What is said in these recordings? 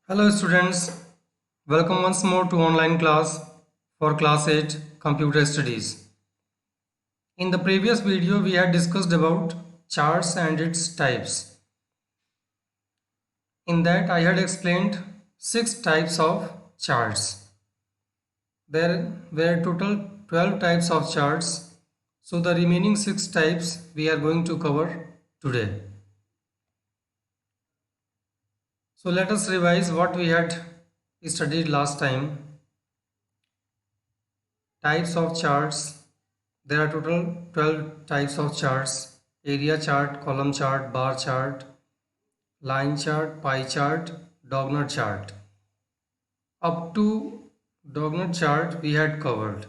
Hello students, welcome once more to online class for class 8 computer studies. In the previous video we had discussed about charts and its types. In that I had explained 6 types of charts. There were total 12 types of charts, so the remaining 6 types we are going to cover today. So let us revise what we had studied last time. Types of charts. There are total 12 types of charts: area chart, column chart, bar chart, line chart, pie chart, Dogner chart. Up to Dogner chart we had covered.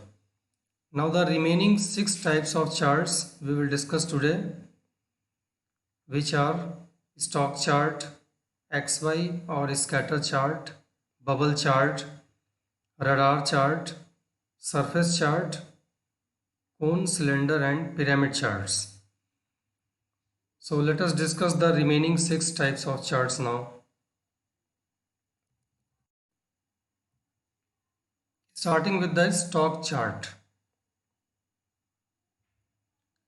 Now the remaining 6 types of charts we will discuss today, which are stock chart, XY or scatter chart, bubble chart, radar chart, surface chart, cone, cylinder and pyramid charts. So let us discuss the remaining 6 types of charts now. Starting with the stock chart.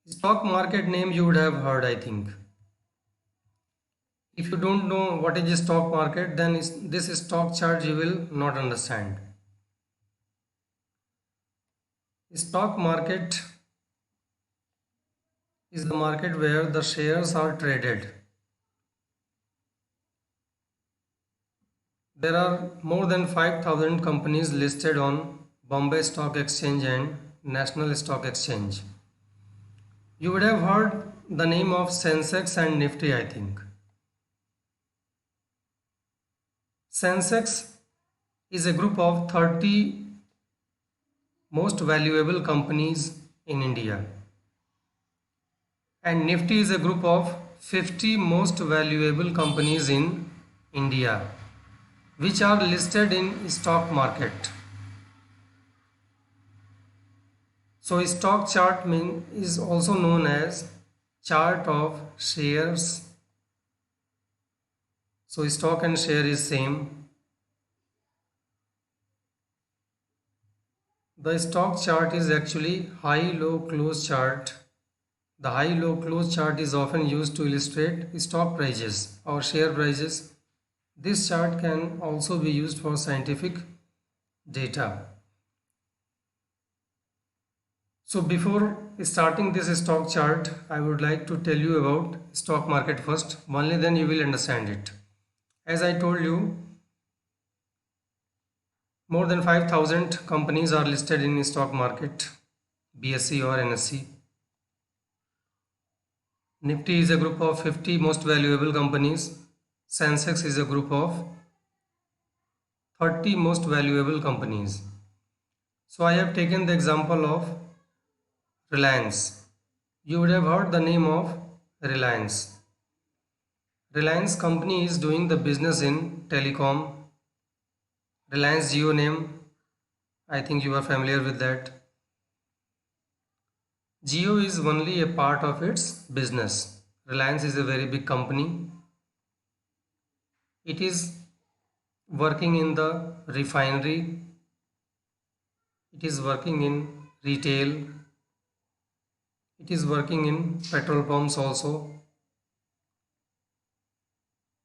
Stock market name you would have heard, I think. If you don't know what is a stock market, then this stock chart you will not understand. Stock market is the market where the shares are traded. There are more than 5,000 companies listed on Bombay Stock Exchange and National Stock Exchange. You would have heard the name of Sensex and Nifty, I think. Sensex is a group of 30 most valuable companies in India. And Nifty is a group of 50 most valuable companies in India, which are listed in stock market. So stock chart is also known as chart of shares. So stock and share is same. The stock chart is actually high-low close chart. The high-low close chart is often used to illustrate stock prices or share prices. This chart can also be used for scientific data. So before starting this stock chart, I would like to tell you about stock market first. Only then you will understand it. As I told you, more than 5,000 companies are listed in stock market, BSE or NSE. Nifty is a group of 50 most valuable companies. Sensex is a group of 30 most valuable companies. So I have taken the example of Reliance. You would have heard the name of Reliance. Reliance company is doing the business in telecom. Reliance Jio name, I think you are familiar with that. Jio is only a part of its business. Reliance is a very big company. It is working in the refinery. It is working in retail. It is working in petrol pumps also.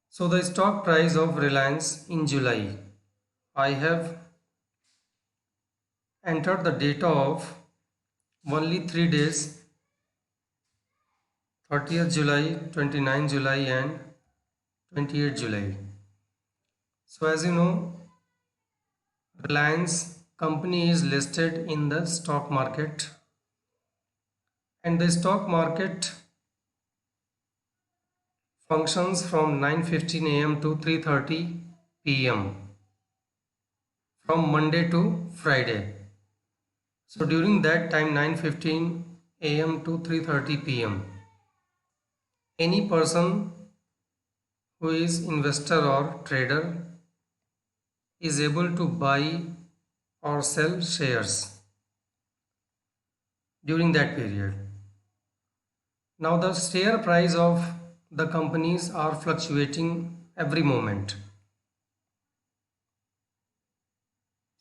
So the stock price of Reliance in July, I have entered the data of only 3 days, 30th July, 29th July and 28th July. So as you know, Reliance company is listed in the stock market, and the stock market functions from 9:15 a.m. to 3:30 p.m. from Monday to Friday. So during that time, 9:15 a.m. to 3:30 p.m., any person who is investor or trader is able to buy or sell shares during that period. Now the share price of the companies are fluctuating every moment.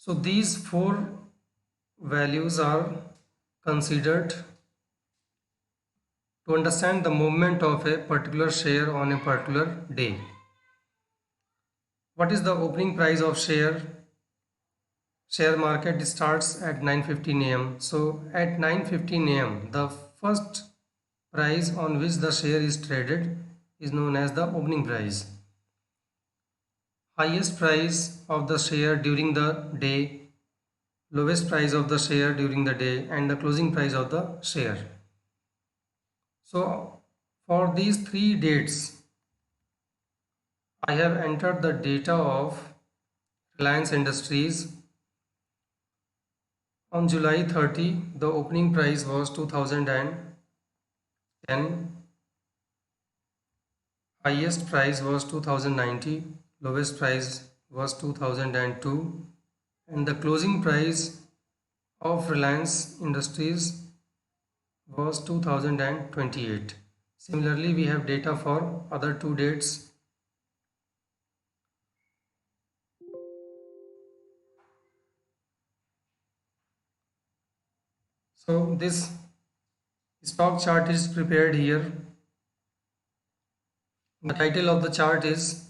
So these four values are considered to understand the movement of a particular share on a particular day. What is the opening price of share? Share market starts at 9:15 a.m. So at 9:15 a.m. the first price on which the share is traded is known as the opening price. Highest price of the share during the day, lowest price of the share during the day, and the closing price of the share. So for these three dates, I have entered the data of Reliance Industries. On July 30, the opening price was 2010, highest price was 2090, lowest price was 2002, and the closing price of Reliance Industries was 2028. Similarly, we have data for other two dates. So this stock chart is prepared here. The title of the chart is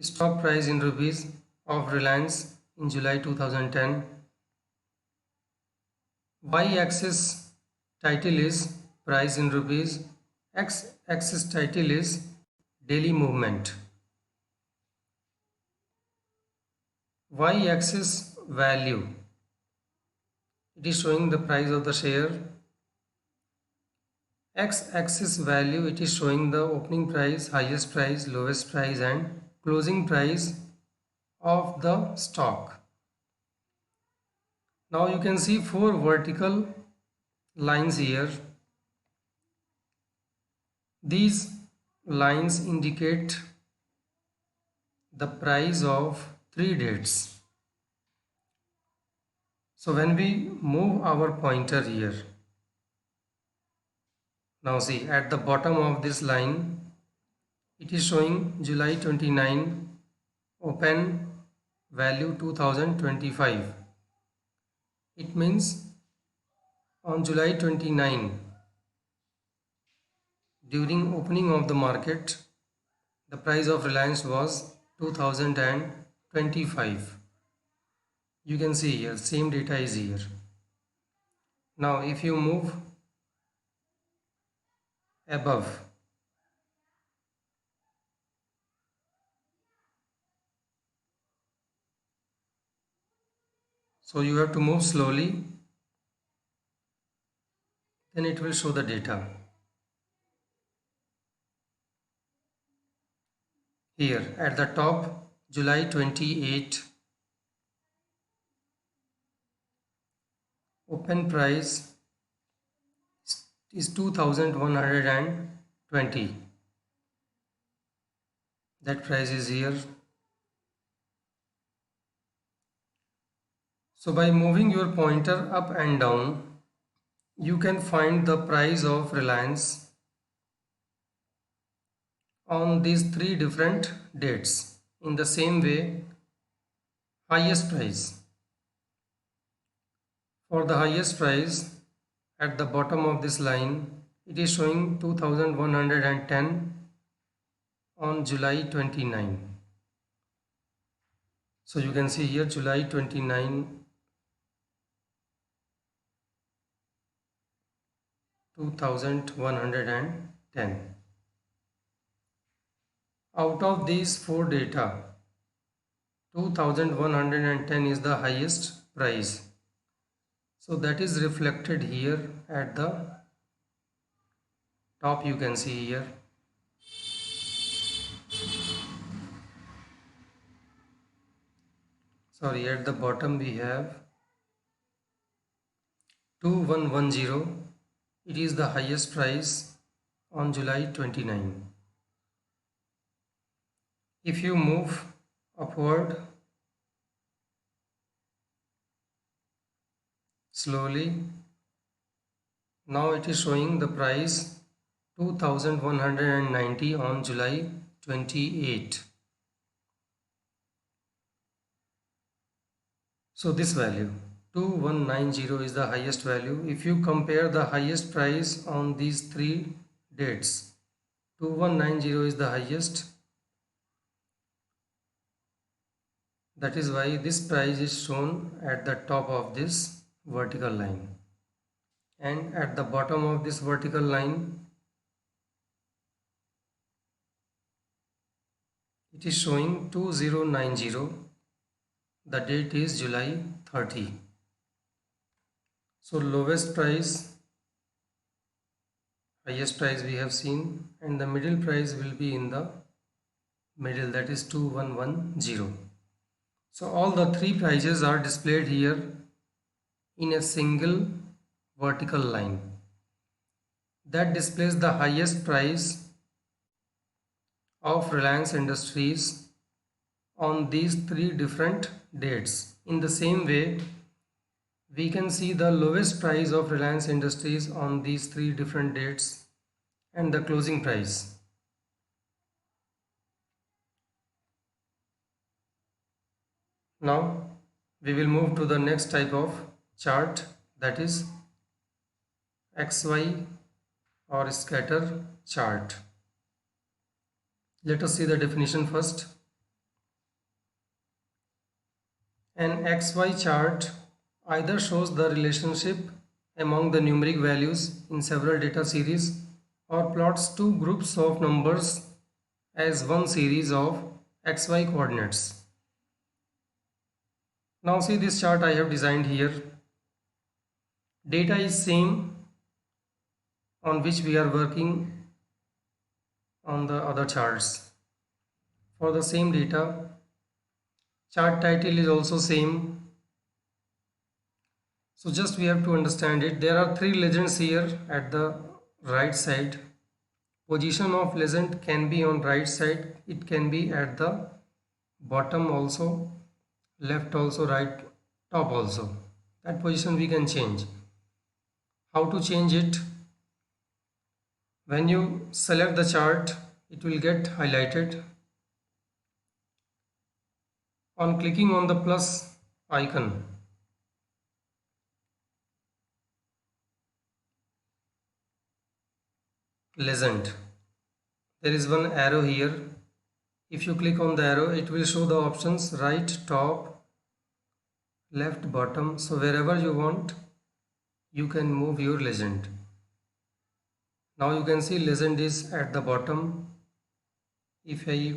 Stock Price in Rupees of Reliance in July 2010. Y-axis title is Price in Rupees. X-axis title is Daily Movement. Y-axis value, it is showing the price of the share. X-axis value, it is showing the opening price, highest price, lowest price, and closing price of the stock. Now you can see four vertical lines here. These lines indicate the price of three dates. So when we move our pointer here, now see at the bottom of this line, it is showing July 29, open value 2025. It means on July 29, during opening of the market, the price of Reliance was 2025. You can see here, same data is here. Now if you move above, so you have to move slowly, then it will show the data. Here at the top, July 28, open price is 2120. That price is here. So by moving your pointer up and down, you can find the price of Reliance on these three different dates. In the same way, highest price. For the highest price, at the bottom of this line, it is showing 2110 on July 29. So you can see here July 29, 2110. Out of these four data, 2110 is the highest price. So that is reflected here at the top, you can see here. Sorry, at the bottom we have 2110. It is the highest price on July 29. If you move upward slowly, now it is showing the price 2190 on July 28. So this value 2190 is the highest value. If you compare the highest price on these three dates, 2190 is the highest. That is why this price is shown at the top of this vertical line, and at the bottom of this vertical line it is showing 2090. The date is July 30. So lowest price, highest price we have seen, and the middle price will be in the middle, that is 2110. So all the three prices are displayed here in a single vertical line that displays the highest price of Reliance Industries on these three different dates. In the same way, we can see the lowest price of Reliance Industries on these three different dates and the closing price. Now we will move to the next type of chart, that is XY or scatter chart. Let us see the definition first. An XY chart either shows the relationship among the numeric values in several data series or plots two groups of numbers as one series of XY coordinates. Now see this chart I have designed here. Data is same on which we are working on the other charts. For the same data, chart title is also same. So just we have to understand it. There are three legends here at the right side. Position of legend can be on right side. It can be at the bottom also, left also, right, top also. That position we can change. How to change it? When you select the chart, it will get highlighted. On clicking on the plus icon, legend, there is one arrow here. If you click on the arrow, it will show the options right, top, left, bottom. So wherever you want, you can move your legend. Now you can see legend is at the bottom. If I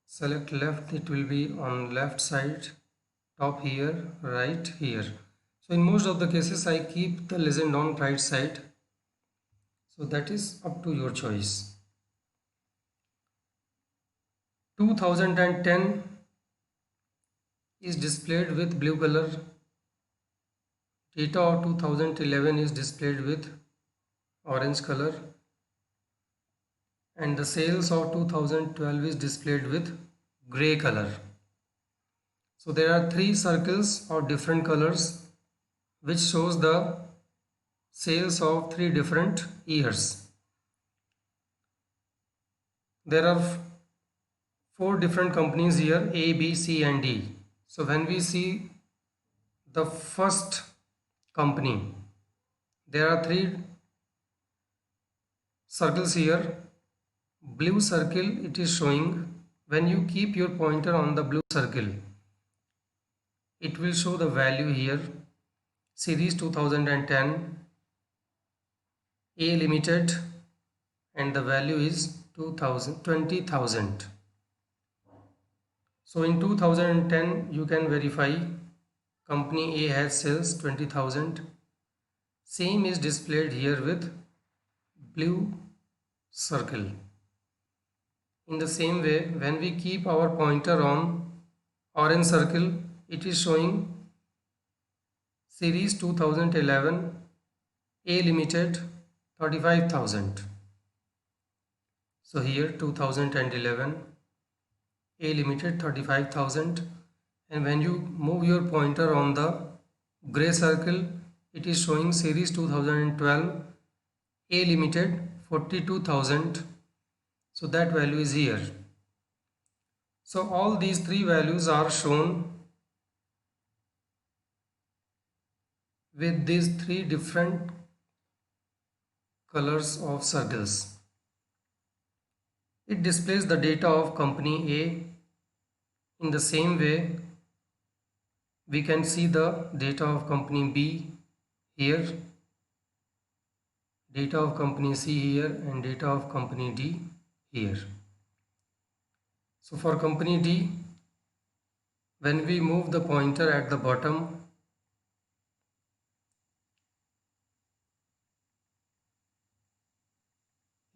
select left, it will be on left side, top here, right here. So in most of the cases I keep the legend on right side. So that is up to your choice. 2010 is displayed with blue color. Data of 2011 is displayed with orange color, and the sales of 2012 is displayed with gray color. So there are three circles of different colors which shows the sales of three different years. There are four different companies here, A, B, C and D. So when we see the first company, there are three circles here. Blue circle it is showing. When you keep your pointer on the blue circle, it will show the value here. Series 2010 A Limited, and the value is 20,000. So in 2010 you can verify company A has sales 20,000. Same is displayed here with blue circle. In the same way, when we keep our pointer on orange circle, it is showing series 2011 A Limited 35,000. So here 2011 A Limited 35,000, and when you move your pointer on the gray circle, it is showing series 2012 A Limited 42,000. So that value is here. So all these three values are shown with these three different colors of circles. It displays the data of company A. In the same way, we can see the data of company B here, data of company C here, and data of company D here. So for company D, when we move the pointer at the bottom,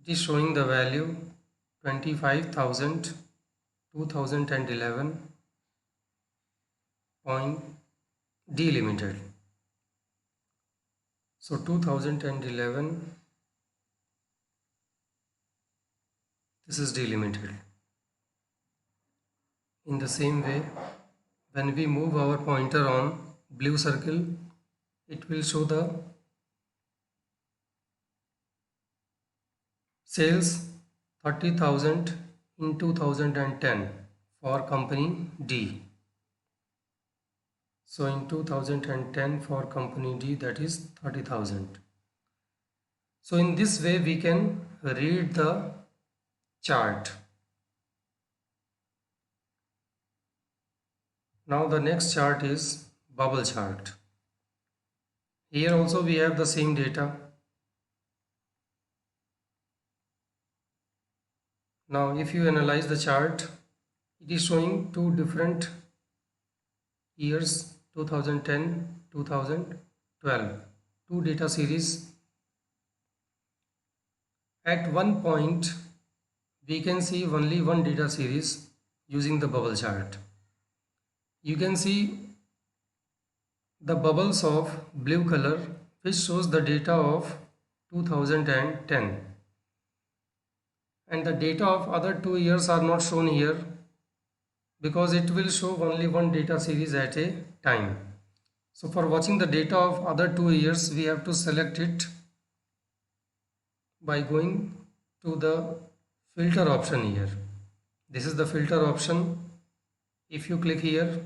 it is showing the value 25,000 2011 point D limited. So 2011, this is D limited. In the same way, when we move our pointer on blue circle, it will show the sales 30,000 in 2010 for company D. So in 2010 for company D, that is 30,000. So in this way we can read the chart. Now the next chart is bubble chart. Here also we have the same data. Now if you analyze the chart, it is showing two different years, 2010, 2012, two data series. At one point we can see only one data series using the bubble chart. You can see the bubbles of blue color which shows the data of 2010, and the data of other 2 years are not shown here because it will show only one data series at a time. So for watching the data of other 2 years, we have to select it by going to the filter option here. This is the filter option. If you click here,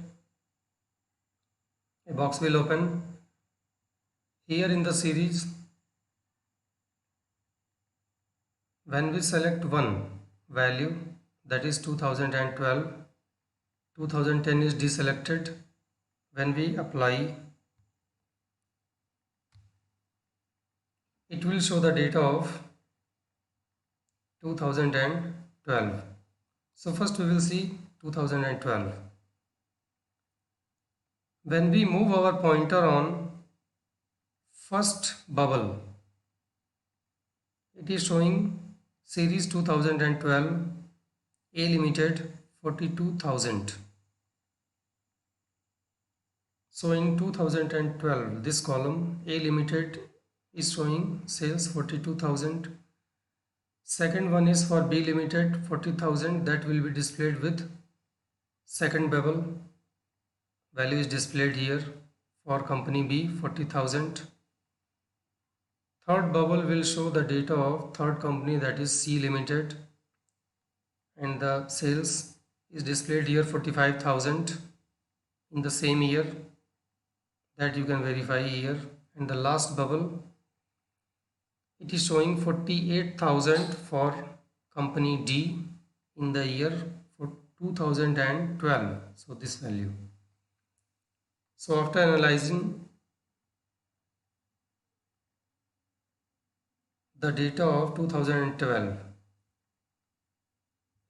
a box will open. Here in the series, when we select one value, that is 2012, 2010 is deselected. When we apply, it will show the data of 2012. So first we will see 2012. When we move our pointer on first bubble, it is showing series 2012 A limited 42,000. So in 2012, this column A limited is showing sales 42,000. Second one is for B limited 40,000, that will be displayed with second bubble. Value is displayed here for company B 40,000. Third bubble will show the data of third company, that is C limited, and the sales is displayed here 45,000 in the same year, that you can verify here. And the last bubble, it is showing 48,000 for company D in the year for 2012. So this value. So after analyzing the data of 2012,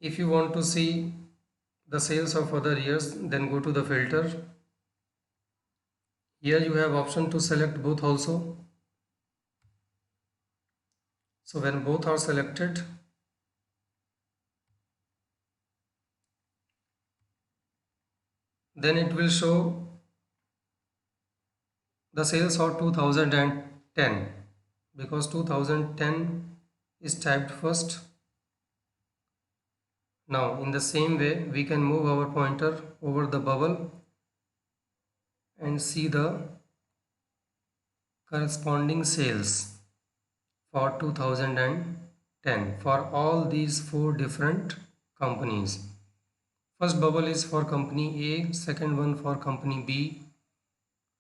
if you want to see the sales of other years, then go to the filter. Here you have option to select both also. So when both are selected, then it will show the sales of 2010 because 2010 is typed first. Now in the same way we can move our pointer over the bubble and see the corresponding sales for 2010 for all these four different companies. First bubble is for company A, second one for company B,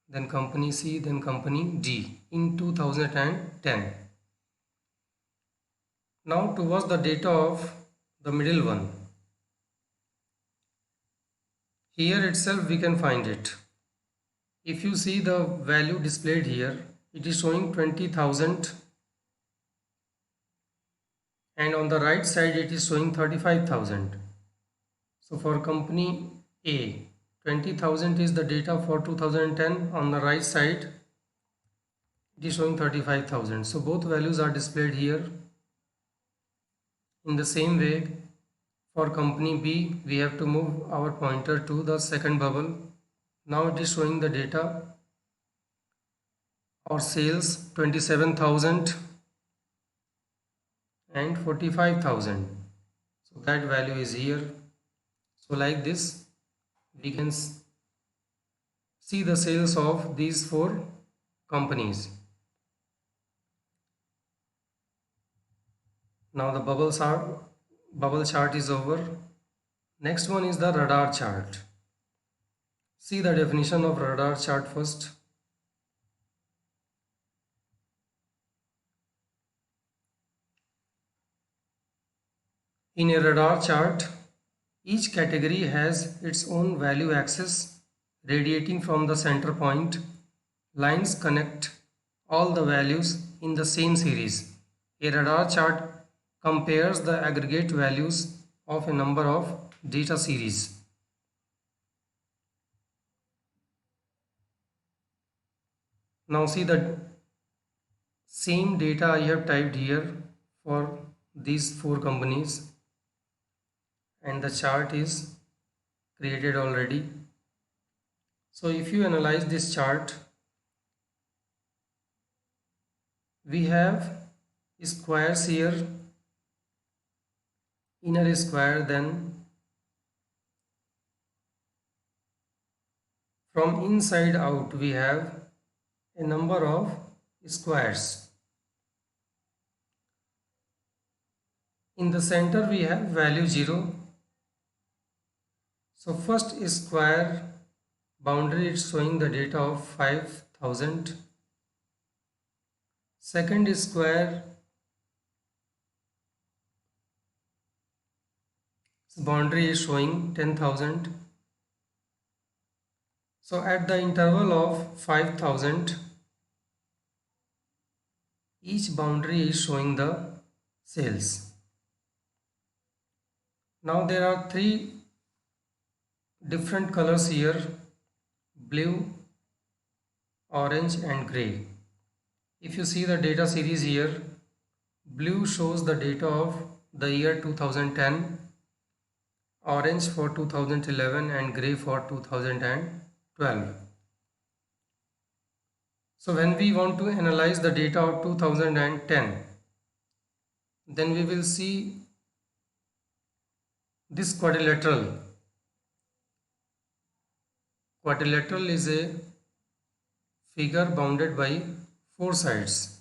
then company C, then company D in 2010. Now towards the data of the middle one. Here itself we can find it. If you see the value displayed here, it is showing 20,000, and on the right side it is showing 35,000. So for company A, 20,000 is the data for 2010. On the right side it is showing 35,000. So both values are displayed here. In the same way, for company B, we have to move our pointer to the second bubble. Now it is showing the data or sales 27,000 and 45,000. So that value is here. So like this, we can see the sales of these four companies. Now the bubble chart is over. Next one is the radar chart. See the definition of radar chart first. In a radar chart, each category has its own value axis radiating from the center point. Lines connect all the values in the same series. A radar chart compares the aggregate values of a number of data series. Now see the same data I have typed here for these four companies, and the chart is created already. So if you analyze this chart, we have squares here, inner square, then from inside out we have a number of squares. In the center we have value 0. So first square boundary is showing the data of 5,000. Second square boundary is showing 10,000. So at the interval of 5,000, each boundary is showing the sales. Now there are three different colors here: blue, orange and gray. If you see the data series here, blue shows the data of the year 2010, orange for 2011 and gray for 2012. So when we want to analyze the data of 2010, then we will see this quadrilateral. Quadrilateral is a figure bounded by four sides.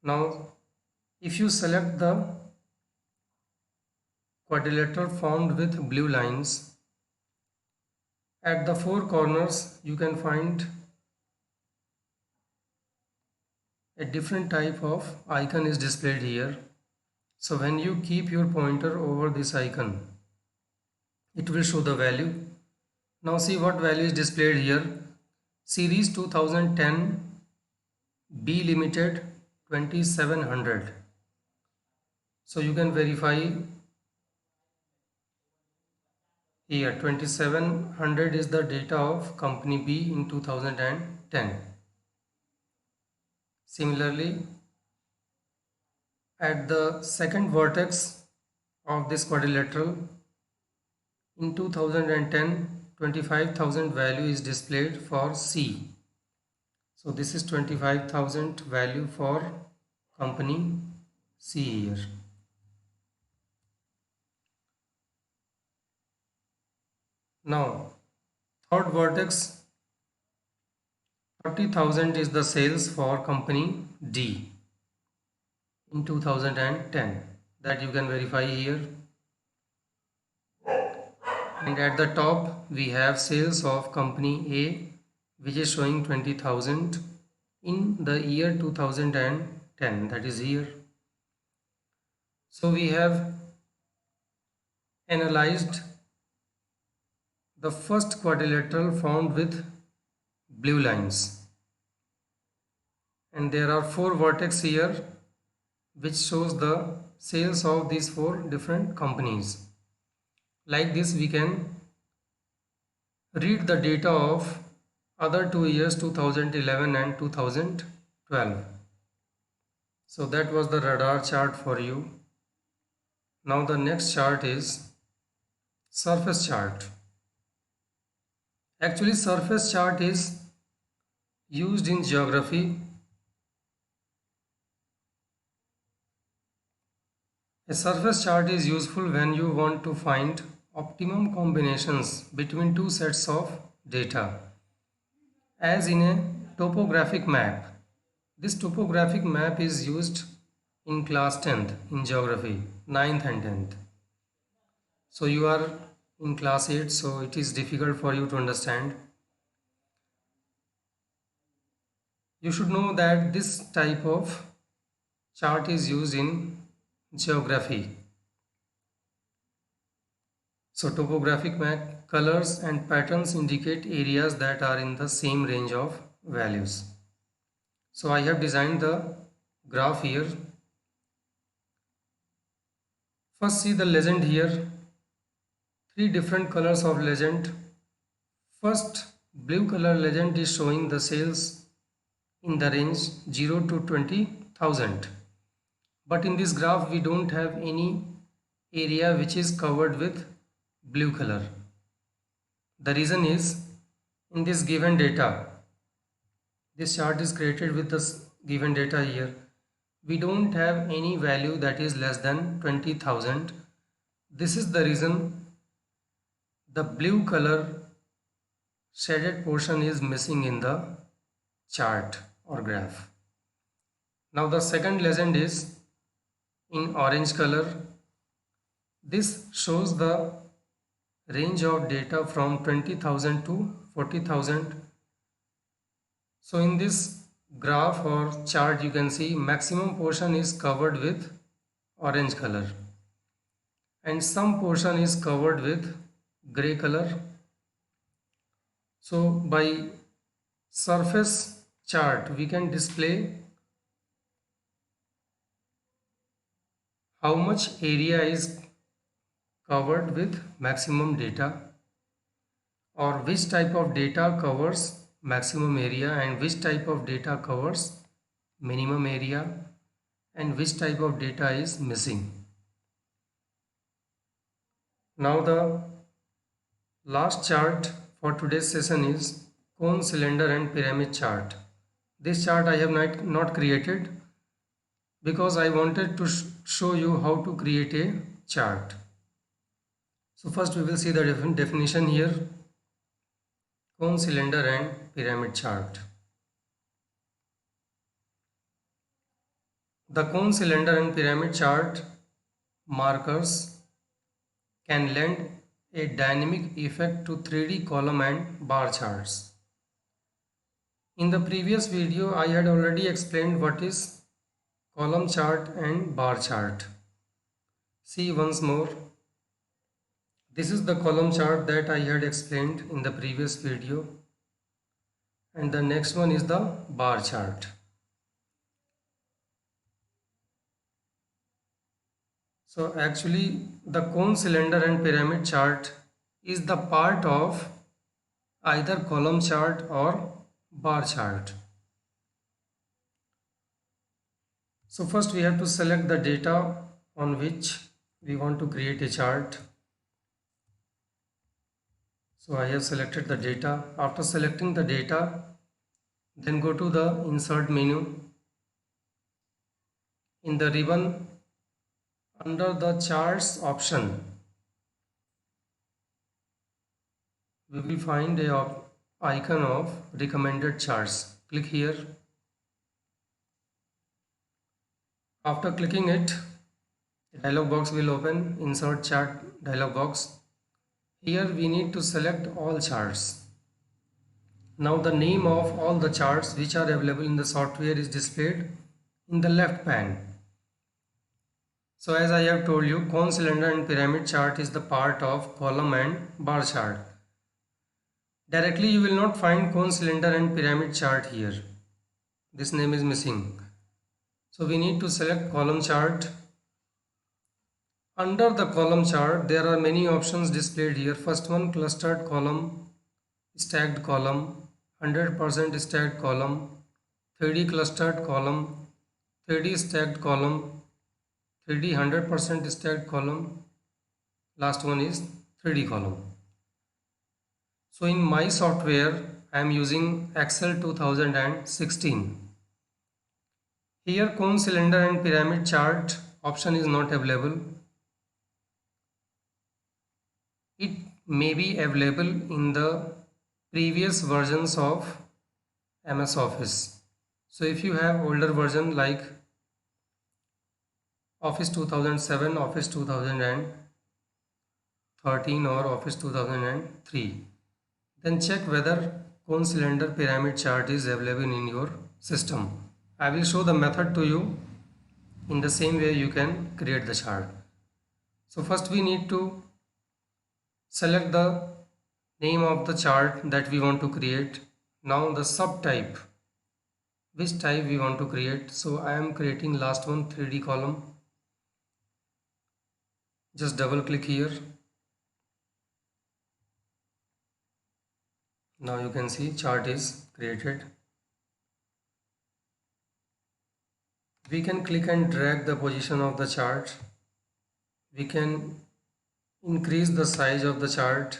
Now if you select the quadrilateral formed with blue lines, at the four corners you can find a different type of icon is displayed here. So when you keep your pointer over this icon, it will show the value. Now see what value is displayed here. Series 2010 B Limited 2700. So you can verify here 2700 is the data of company B in 2010. Similarly, at the second vertex of this quadrilateral in 2010, 25,000 value is displayed for C. So this is 25,000 value for company C here. Now third vertex, 30,000 is the sales for company D in 2010, that you can verify here. and at the top we have sales of company A, which is showing 20,000 in the year 2010, that is here. So we have analyzed the first quadrilateral found with blue lines, and there are 4 vertex here which shows the sales of these 4 different companies. Like this we can read the data of other 2 years, 2011 and 2012. So that was the radar chart for you. Now the next chart is surface chart. Actually surface chart is used in geography. A surface chart is useful when you want to find optimum combinations between two sets of data, as in a topographic map. This topographic map is used in class 10th in geography, 9th and 10th. So you are in class 8, so it is difficult for you to understand. You should know that this type of chart is used in geography. So topographic map colors and patterns indicate areas that are in the same range of values. So I have designed the graph here. First see the legend here. 3 different colors of legend. First blue color legend is showing the sales in the range 0 to 20,000. But in this graph we don't have any area which is covered with blue color. The reason is, in this given data, this chart is created with this given data here. We don't have any value that is less than 20,000. This is the reason the blue color shaded portion is missing in the chart or graph. Now the second legend is in orange color. This shows the range of data from 20,000 to 40,000. So in this graph or chart you can see maximum portion is covered with orange color and some portion is covered with gray color. So by surface chart we can display how much area is covered with maximum data, or which type of data covers maximum area and which type of data covers minimum area and which type of data is missing. Now the last chart for today's session is cone, cylinder and pyramid chart. This chart I have not created because I wanted to show you how to create a chart. So first we will see the definition here. Cone, cylinder and pyramid chart. The cone, cylinder and pyramid chart markers can lend a dynamic effect to 3D column and bar charts. In the previous video I had already explained what is column chart and bar chart. See once more. This is the column chart that I had explained in the previous video, and the next one is the bar chart. So actually the cone, cylinder and pyramid chart is the part of either column chart or bar chart. So first we have to select the data on which we want to create a chart. So I have selected the data. After selecting the data, then go to the insert menu. In the ribbon under the charts option, we will find a icon of recommended charts. Click here. After clicking it, a dialog box will open, insert chart dialog box. Here we need to select all charts. Now the name of all the charts which are available in the software is displayed in the left pane. So as I have told you, cone, cylinder and pyramid chart is the part of column and bar chart. Directly you will not find cone, cylinder and pyramid chart here. This name is missing. So we need to select column chart. Under the column chart there are many options displayed here. First one, clustered column, stacked column, 100% stacked column, 3D clustered column, 3D stacked column, 3D 100% stacked column. Last one is 3D column. So in my software I am using Excel 2016. Here cone, cylinder and pyramid chart option is not available. It may be available in the previous versions of MS Office. So if you have older version like Office 2007, Office 2013 or Office 2003, then check whether cone, cylinder, pyramid chart is available in your system. I will show the method to you. In the same way you can create the chart. So first we need to select the name of the chart that we want to create. Now the subtype, which type we want to create. So I am creating last one, 3D column. Just double click here. Now you can see chart is created. We can click and drag the position of the chart. We can increase the size of the chart.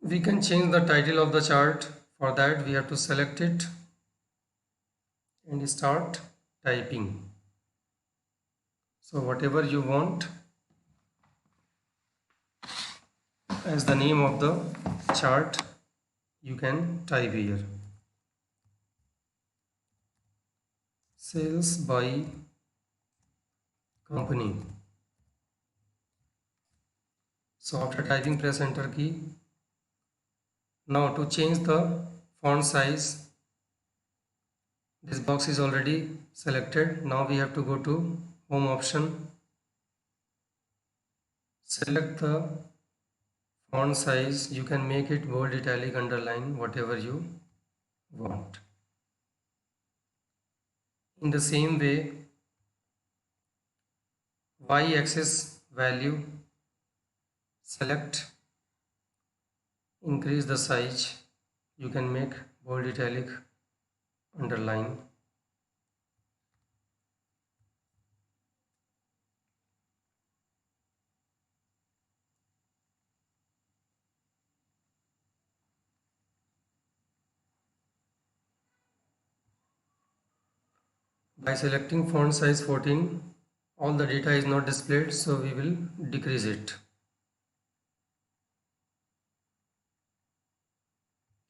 We can change the title of the chart. For that we have to select it and start typing. So whatever you want as the name of the chart, you can type here. Sales by company. So after typing, press enter key. Now to change the font size, this box is already selected. Now we have to go to home option. Select the font size. You can make it bold, italic, underline, whatever you want. In the same way, y-axis value, select, increase the size. You can make bold, italic, underline. By selecting font size 14, all the data is not displayed, so we will decrease it.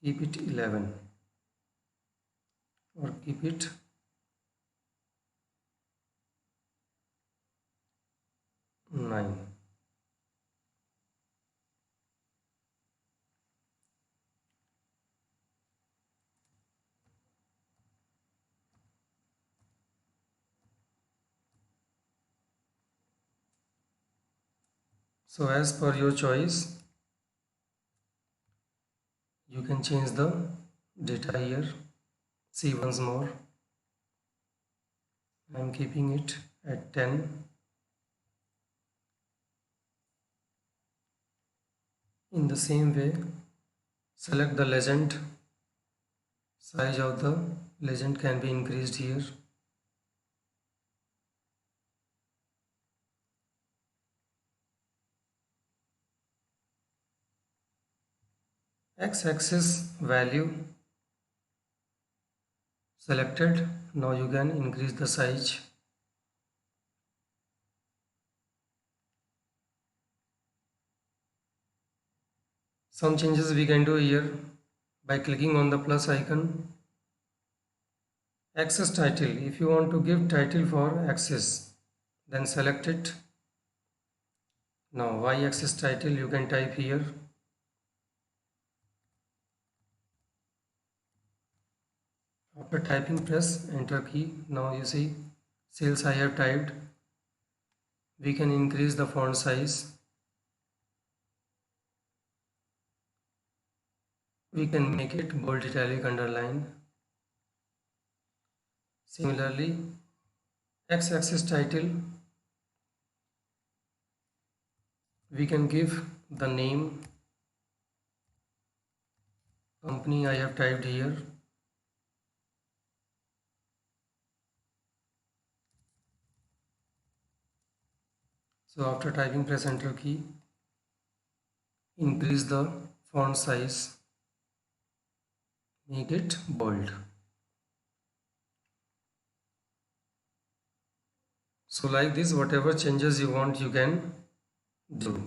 Keep it 11 or keep it 9. So as per your choice, you can change the data here. See once more. I am keeping it at 10. In the same way, select the legend. Size of the legend can be increased here. X-axis value selected. Now you can increase the size. Some changes we can do here by clicking on the plus icon. Access title. If you want to give title for access, then select it Now y-axis title you can type here. After typing, press enter key. Now you see sales I have typed. We can increase the font size. We can make it bold, italic, underline. Similarly, x-axis title, we can give the name company I have typed here. So after typing, press enter key. Increase the font size. Make it bold. So like this, whatever changes you want, you can do.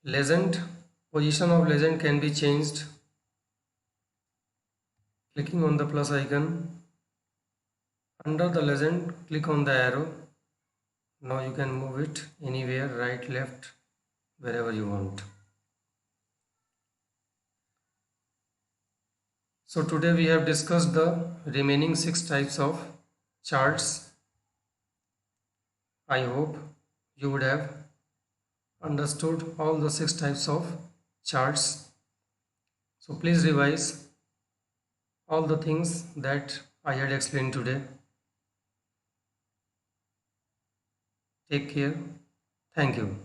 Legend, position of legend can be changed. Clicking on the plus icon. Under the legend, click on the arrow. Now you can move it anywhere, right, left, wherever you want. So today we have discussed the remaining 6 types of charts. I hope you would have understood all the 6 types of charts. So please revise all the things that I had explained today. Take care. Thank you.